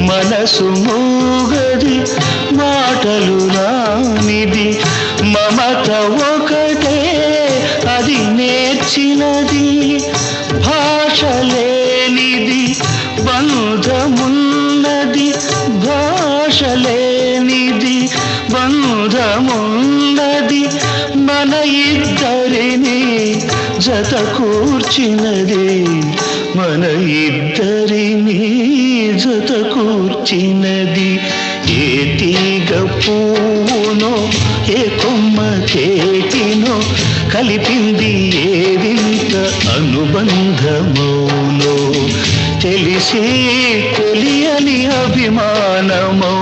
మనసు మూగది మాటలు రానిది మమత ఒకటే అది నేర్చినది భాష లేనిది బంధమున్నది భాష లేనిది బంధమున్నది మన ఇద్దరిని జత కూర్చినది మన ఇద్దరిని జత కూర్చినది ఏ తీగ పువ్వునో ఏ కొమ్మ కేటినో కలిపింది ఏ వింత అనుబంధమౌనో తెలిసి తెలియని అభిమానమౌ